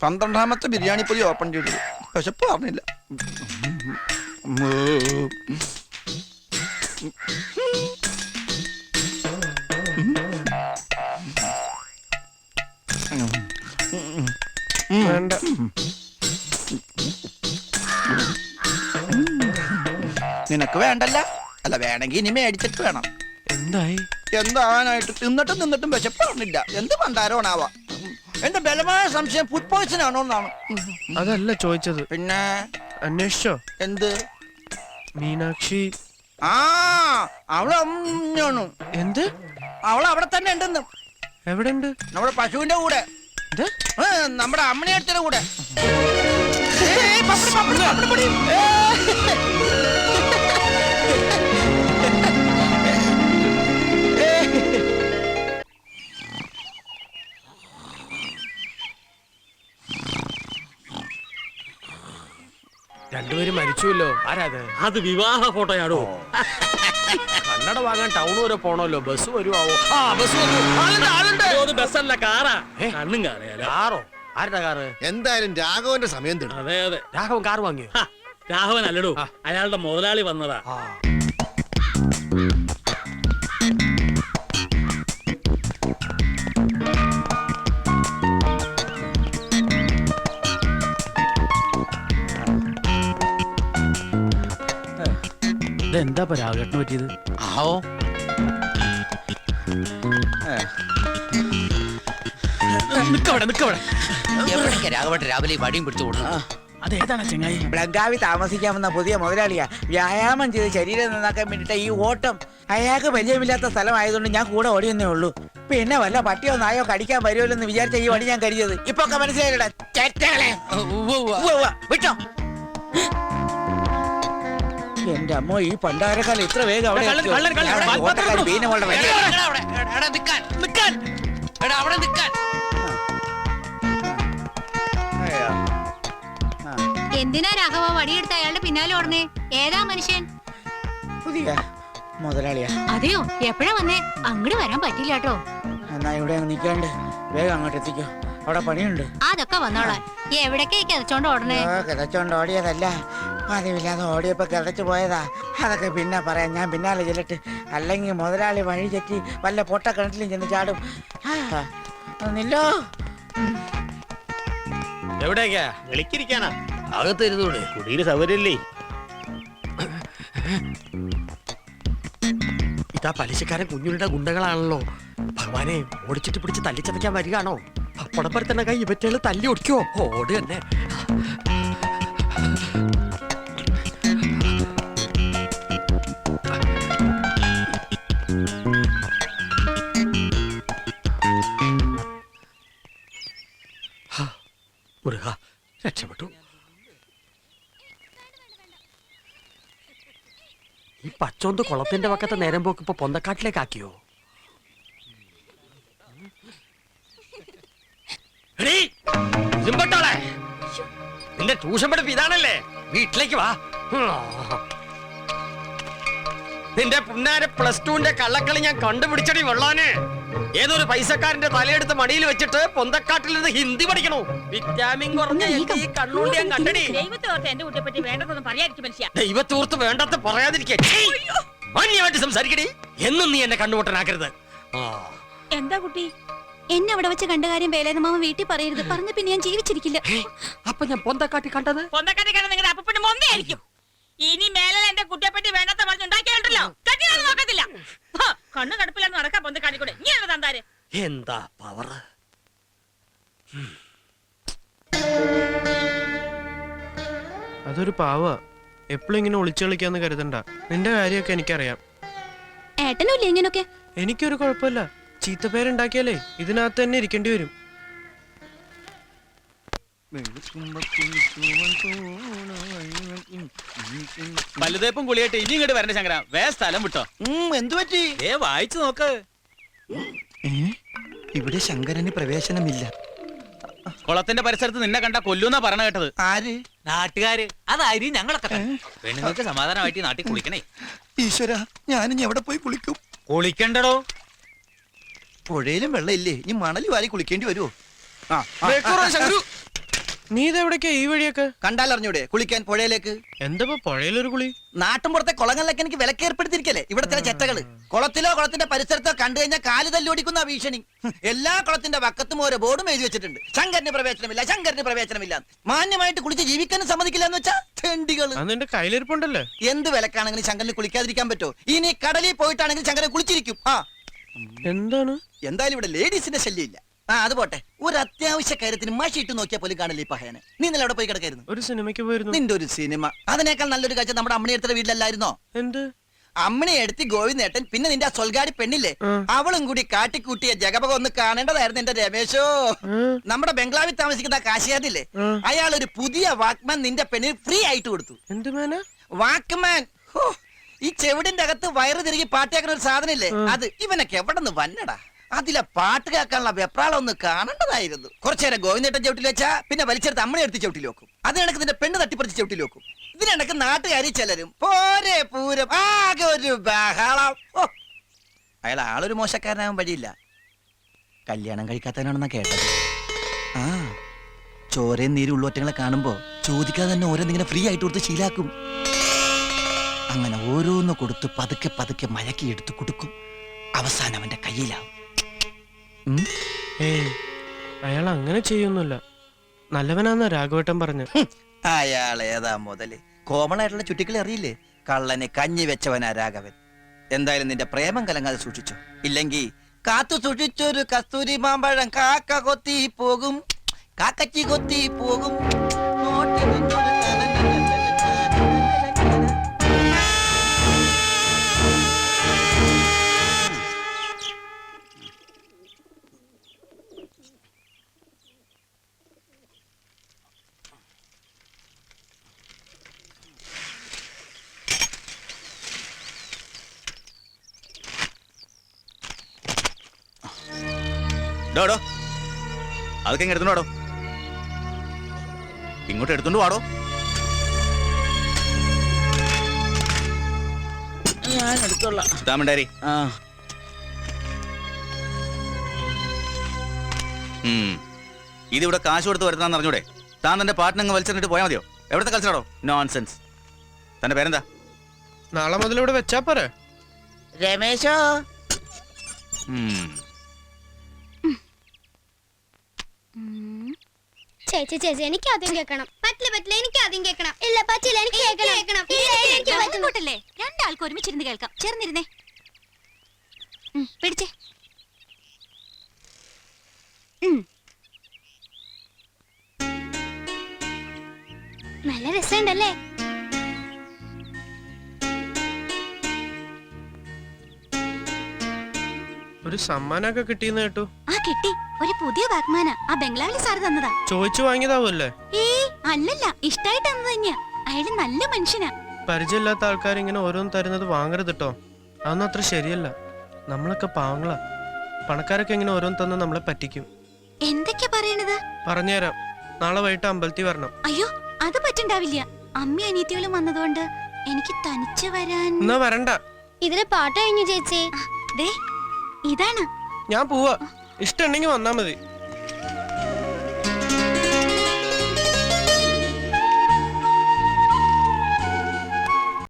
12ാമത്തെ ബിരിയാണി പൊതി ഓപ്പൺ ചെയ്തു. വിശപ്പ് പറഞ്ഞില്ല. വേണ്ട. നിനക്ക് വേണ്ടല്ല. അല്ല, വേണമെങ്കിൽ ഇനി മേടിച്ചിട്ട് വേണം. എന്തായി? എന്താവാനായിട്ട്? നിന്നിട്ടും വിശപ്പ് പറഞ്ഞില്ല. എന്ത് പണ്ടാരോണാവാ. എന്റെ ബലമായ സംശയം ഫുഡ് പോയ്സൺ ആണോ എന്നാണ്. അതല്ല ചോദിച്ചത്. പിന്നെ അന്വേഷിച്ചോ? എന്ത്? മീനാക്ഷി. ആ, അവള് എന്ത്? അവള് അവിടെ തന്നെ ഉണ്ടെന്ന്. എവിടെ ഉണ്ട്? നമ്മുടെ പശുവിന്റെ കൂടെ. നമ്മുടെ അമ്മണിയടുത്തിന്റെ കൂടെ. രണ്ടുപേരും മരിച്ചുവല്ലോ. ആരാത്? അത് വിവാഹ ഫോട്ടോയാണോ? കണ്ണട വാങ്ങാൻ ടൗൺ വരെ പോണല്ലോ. ബസ് വരുവോ? ബസ്സല്ല, കാറാ. കണ്ണും കാറിയാലോ. കാറോ? ആരുടെ കാറ്? എന്തായാലും രാഘവന്റെ സമയം തരും. അതെ അതെ. രാഘവൻ കാർ വാങ്ങിയോ? രാഘവൻ അല്ലടോ, അയാളുടെ മുതലാളി വന്നതാ. ഇതെന്താ രാഘവന് പറ്റിയത്? ആവോ. രാഘവട്ടെ രാവിലെ വടിയും പിടിച്ചു കൊടുത്തു. അതേതാണ് ചെങ്ങായി? ബ്ലഗാവി താമസിക്കാമെന്ന പുതിയ മുതലാളിയാ. വ്യായാമം ചെയ്ത് ശരീരം നന്നാക്കാൻ വേണ്ടിട്ട് ഈ ഓട്ടം. അയാൾക്ക് പരിചയമില്ലാത്ത സ്ഥലമായതുകൊണ്ട് ഞാൻ കൂടെ ഓടിയെന്നേ ഉള്ളൂ. പിന്നെ വല്ല പട്ടിയോ നായോ കടിക്കാൻ വരുമല്ലോ എന്ന് വിചാരിച്ച ഈ വടി ഞാൻ കരുതിയത്. ഇപ്പൊ ഒക്കെ മനസ്സിലായില്ല. വിട്ടോ. എന്റെ അമ്മ, ഈ പണ്ടാരക്കാലം ഇത്ര വേഗം അവിടെ എന്തിനാ രാഘവ വടിയെടുത്ത് അയാളുടെ പിന്നാലെ ഓടണേ? ഏതാ മനുഷ്യൻ? പുതിയ മുതലാളിയാ. അതെയോ? എപ്പോഴാ വന്നേ? അങ്ങോട്ട് വരാൻ പറ്റില്ല കേട്ടോ. എന്നാ ഇവിടെ നിൽക്കാണ്ട് വേഗം അങ്ങോട്ട് എത്തിക്കോ. അവിടെ പണിയുണ്ട്. അതൊക്കെ വന്നോളാം. എവിടേക്കാ കിതച്ചോണ്ട് ഓടണേ? കിതച്ചോണ്ട് ഓടിയതല്ല, പതിവില്ലാതെ ഓടിയപ്പോ കിതച്ചു പോയതാ. അതൊക്കെ പിന്നെ പറയാം. ഞാൻ പിന്നാലെ ചെല്ലട്ട്. അല്ലെങ്കിൽ മുതലാളി വഴി തെറ്റി വല്ല പൊട്ടക്കിണറ്റിലും ചെന്ന് ചാടും. നില്ലോ. എവിടേക്കാ? വിളിക്കിരിക്കാനാ. അകത്തിരുന്നൂടെ? കുടിയിൽ സൗകര്യല്ലേ? ഇതാ പലിശക്കാരൻ കുഞ്ഞുരുടെ ഗുണ്ടകളാണല്ലോ. ഭഗവാനെ, ഓടിച്ചിട്ട് പിടിച്ച് തല്ലിച്ചതയ്ക്കാൻ വരികയാണോ? പപ്പടപ്പരത്തന്നെ കൈ ഇവറ്റകള് തല്ലി ഒടിക്കോ? ഓട് തന്നെ. മുരുക, രക്ഷപ്പെട്ടു. ഈ പച്ചോന്ത് കുളത്തിന്റെ പക്കത്തെ നേരം പോക്ക് ഇപ്പൊ പൊന്തക്കാട്ടിലേക്ക് ആക്കിയോ? നിന്റെ ട്യൂഷൻ പഠിപ്പ് ഇതാണല്ലേ? വീട്ടിലേക്ക് വാ. നിന്റെ പുന്നാരെ +2ന്റെ കള്ളക്കളി ഞാൻ കണ്ടുപിടിച്ചടി വെള്ളാന്. ഏതൊരു പൈസക്കാരന്റെ തലയെടുത്ത് മടിയിൽ വെച്ചിട്ട് പൊന്തക്കാട്ടിൽ നിന്ന് ഹിന്ദി പഠിക്കണോ? വിറ്റാമിൻ കുറഞ്ഞ ഈ കണ്ണൂണ്ടി ഞാൻ കണ്ടടി. ദൈവത്തോർത്ത് വേണ്ടത് പറയാതിരിക്കേ. മാന്യമായിട്ട് സംസാരിക്കടി. എന്നും നീ എന്നെ കണ്ണുപൊട്ടനാക്കരുത്. എന്താ കുട്ടി? എന്നെ അവിടെ വെച്ച് കണ്ട കാര്യം വേലായുധമാമ വീട്ടിൽ പറയരുത്. പറഞ്ഞ പിന്നെ ഞാൻ ജീവിച്ചിരിക്കില്ല. അപ്പൊ ഞാൻ പൊന്തക്കാട്ടി കണ്ടത്? പൊന്തക്കാട്ടി കണ്ടത് നിങ്ങളുടെ അപ്പൂപ്പന്റെ മൊന്നയായിരിക്കും. ഇനി മേലെ എന്റെ കുട്ടിയെപ്പറ്റി വേണ്ടാത്ത പറഞ്ഞുണ്ടാക്കിയുണ്ടല്ലോ. കട്ടിയൊന്നും നോക്കത്തില്ല. കണ്ണു കടുപ്പില്ലാന്ന് നടക്കാൻ പൊന്തക്കാട്ടിക്കൂടെ. നീ ആണ് തന്താര്. എന്താ പവർ! അതൊരു പാവ. എപ്പോഴും ഇങ്ങനെ ഒളിച്ചു കളിക്കാന്ന് കരുതണ്ട. നിന്റെ കാര്യമൊക്കെ എനിക്കറിയാം. ഏട്ടനുമില്ല ഇങ്ങനൊക്കെ? എനിക്കൊരു കുഴപ്പമില്ല. ചീത്തപ്പേരുണ്ടാക്കിയാലേ ഇതിനകത്ത് തന്നെ ഇരിക്കേണ്ടി വരും. വലുതേപ്പും കുളിയായിട്ട് ഇനി ഇങ്ങോട്ട് വരണ്ട ശങ്കര. സ്ഥലം വിട്ടോ. എന്തു പറ്റി? വായിച്ചു നോക്ക്. ഇവിടെ ശങ്കരന് പ്രവേശനമില്ല. കുളത്തിന്റെ പരിസരത്ത് നിന്നെ കണ്ട കൊല്ലൂന്നാ പറഞ്ഞ കേട്ടത്. ആര്? നാട്ടുകാര്. അതായിരിക്കും ഞങ്ങളൊക്കെ. പെണ്ണുങ്ങൾക്ക് സമാധാനമായിട്ട് നാട്ടിൽ കുളിക്കണേ. ഈശ്വര, ഞാനിനി എവിടെ പോയി കുളിക്കും? കുളിക്കണ്ടടോ. പുഴയിലും വെള്ളം ഇല്ലേ? ഇനി മണൽ വാരി കുളിക്കേണ്ടി വരുമോ? നീ ഇതെവിടേക്കാ ഈ വഴിയൊക്കെ? കണ്ടാലറിഞ്ഞൂടെ കുളിക്കാൻ പുഴയിലേക്ക്? എന്താ പുഴയിലൊരു കുളി? നാട്ടുമ്പുറത്തെ കുളങ്ങളിലൊക്കെ എനിക്ക് വിലക്ക് ഏർപ്പെടുത്തിയിരിക്കല്ലേ ഇവിടെ ചില ചെറ്റകള്. കുളത്തിലോ കുളത്തിന്റെ പരിസരത്തോ കണ്ടു കഴിഞ്ഞാൽ കാല് തല്ലോടിക്കുന്ന ഭീഷണി. എല്ലാ കുളത്തിന്റെ പക്കത്തും ഓരോ ബോർഡും എഴുതി വെച്ചിട്ടുണ്ട്. ശങ്കരന് പ്രവേശനമില്ല, ശങ്കരന് പ്രവേശനമില്ല. മാന്യമായിട്ട് കുളിച്ച് ജീവിക്കാനും സമ്മതിക്കില്ല എന്ന് വെച്ചാ തെണ്ടികള്. നിന്റെ കയ്യിലിരിപ്പുണ്ടല്ലേ? എന്ത് വിലക്കാണെങ്കിലും ശങ്കരന് കുളിക്കാതിരിക്കാൻ പറ്റോ? ഇനി കടലിൽ പോയിട്ടാണെങ്കിൽ ശങ്കരൻ കുളിച്ചിരിക്കും. എന്താണ്? എന്തായാലും ഇവിടെ ലേഡീസിന്റെ ശല്യമില്ല. അത് പോട്ടെ, ഒരു അത്യാവശ്യ കാര്യത്തിന് മഷി ഇട്ട് നോക്കിയാൽ പോലും കാണില്ല ഈ പഹയനെ. നീ ഇന്നലെ അവിടെ പോയി കിടക്കായിരുന്നു. ഒരു സിനിമയ്ക്ക് പോയിരുന്നു. നിന്റെ ഒരു സിനിമ അതിനേക്കാൾ നല്ലൊരു കാഴ്ച നമ്മുടെ അമ്മണി എടുത്ത വീട്ടിലല്ലായിരുന്നോ? എന്ത്? അമ്മണി എടുത്തി ഗോവിന്ദേട്ടൻ പിന്നെ നിന്റെ ആ സൊൽഗാടി പെണ്ണില്ലേ അവളും കൂടി കാട്ടിക്കൂട്ടിയ ജഗപക ഒന്ന് കാണേണ്ടതായിരുന്നു എന്റെ രമേശോ. നമ്മുടെ ബംഗ്ലാവിൽ താമസിക്കുന്ന കാശിയാദില്ലേ, അയാൾ ഒരു പുതിയ വാക്മാൻ നിന്റെ പെണ്ണിന് ഫ്രീ ആയിട്ട് കൊടുത്തു. എന്ത് മേന? വാക്മാൻ. ഈ ചെവിടിന്റെ അകത്ത് വയറ് തിരികെ പാട്ടിയാക്കുന്ന ഒരു സാധനം ഇല്ലേ, അത് ഇവനൊക്കെ എവിടെ നിന്ന് വന്നടാ. അതിലെ പാട്ട് കേൾക്കാനുള്ള വെപ്രാളം ഒന്ന് കാണേണ്ടതായിരുന്നു. കുറച്ചേരം ഗോവിന്ദേട്ടൻ ചവിട്ടിൽ വെച്ചാ പിന്നെ വലിച്ചെടുത്ത് അമ്മനെ എടുത്ത് ചവിട്ടിൽ വെക്കും. അതിനിടക്ക് നിന്റെ പെണ്ണ് തട്ടിപ്പറിച്ച് ചവിട്ടിൽ വെക്കും. ഇതിനിടക്ക് നാട്ടുകാരി ചിലരും പോരെ പൂരം ആകെ ഒരു ബഹളം. അയാൾ ആളൊരു മോശക്കാരനാകാൻ വഴിയില്ല. കല്യാണം കഴിക്കാത്തവനാണെന്നാ കേട്ടത്. ചോരയും നീരും ഉള്ളൊറ്റങ്ങളെ കാണുമ്പോ ചോദിക്കാതെ തന്നെ ഓരോന്നിങ്ങനെ ഫ്രീ ആയിട്ട് കൊടുത്ത് ശീലാക്കും. അങ്ങനെ ഓരോന്ന് കൊടുത്ത് പതുക്കെ പതുക്കെ മയക്കി എടുത്ത് കൊടുക്കും. അവസാനം അവന്റെ കയ്യിലാവും. അയാൾ അങ്ങനെ ചെയ്യൊന്നുമില്ല. നല്ലവനാന്ന രാഘവേട്ടൻ പറഞ്ഞു. അയാൾ ഏതാ മുതല്? കോമണായിട്ടുള്ള ചുറ്റിക്കളി അറിയില്ലേ? കള്ളനെ കഞ്ഞി വെച്ചവനാ രാഘവൻ. എന്തായാലും നിന്റെ പ്രേമം കലങ്ങാതെ സൂക്ഷിച്ചു. ഇല്ലെങ്കിൽ കാത്തു സൂക്ഷിച്ചൊരു കസ്തൂരി മാമ്പഴം കാക്ക കൊത്തി പോകും, കാക്കച്ചി കൊത്തി പോകും. ഡോടോ അതൊക്കെ ഇങ്ങ് എടുത്തോണ്ടോ, ഇങ്ങോട്ട് എടുത്തോണ്ട് വാടോ. ഞാൻ എടുത്തോളാം. താമണ്ടാരി ഇതിവിടെ കാശ് കൊടുത്ത് വരുത്താന്ന് അറിഞ്ഞൂടെ? താൻ തന്റെ പാട്ടിനങ്ങ് വലിച്ചെറിഞ്ഞിട്ട് പോയാൽ മതിയോ? എവിടുത്തെ കളിച്ചാടോ? നോൺസെൻസ്. തന്റെ പേരെന്താ? നാളെ മുതൽ ഇവിടെ വെച്ചാ പോരെ? രമേശോ. ചേച്ചി ചേച്ചി എനിക്ക് ആദ്യം കേൾക്കണം. പറ്റില്ല പറ്റില്ല, എനിക്ക് ആദ്യം കേൾക്കണം. ഇല്ല പറ്റില്ല, എനിക്ക് കേൾക്കണം. ബുദ്ധിമുട്ടല്ലേ? രണ്ടാൾക്ക് ഒരുമിച്ചിരുന്ന് കേൾക്കാം. ചേർന്നിരുന്നേ. പിടിച്ചേ. നല്ല രസമുണ്ടല്ലേ? ഒരു സമ്മാനമൊക്കെ കിട്ടിയെന്ന് കേട്ടു. കിട്ടി. ഒരു പുതിയ വാക്മാനാ. ആ ബംഗ്ലാവിലെ സാറ് തന്നതാ. ചോദിച്ചു വാങ്ങിയതാവൂല്ലേ? അല്ലല്ല, ഇഷ്ടായിട്ട് തന്നത് തന്നെയാ. അയാള് നല്ല മനുഷ്യനാ. പരിചയമില്ലാത്ത ആൾക്കാർ ഇങ്ങനെ ഓരോന്ന് തരുന്നത് വാങ്ങരുത് കേട്ടോ. അതൊന്നും അത്ര ശരിയല്ല. നമ്മളൊക്കെ പാവങ്ങളാ. പണക്കാരൊക്കെ ഇങ്ങനെ ഓരോന്ന് തന്ന് നമ്മളെ പറ്റിക്കും. എന്തൊക്കെയാ പറയണത്? പറഞ്ഞുതരാം. നാളെ വൈകിട്ട് അമ്പലത്തിൽ വരണം. അയ്യോ, അത് പറ്റണ്ടാവില്ല. അമ്മ അനിയത്തികളും വന്നതുകൊണ്ട് എനിക്ക് തനിച്ച് വരാൻ. എന്നാ വരണ്ട. ഇതിലെ പാട്ട് കഴിഞ്ഞു ചേച്ചി. ഇതാണ്. ഞാൻ പോവാ. ഇഷ്ടമുണ്ടെങ്കിൽ വന്നാ മതി.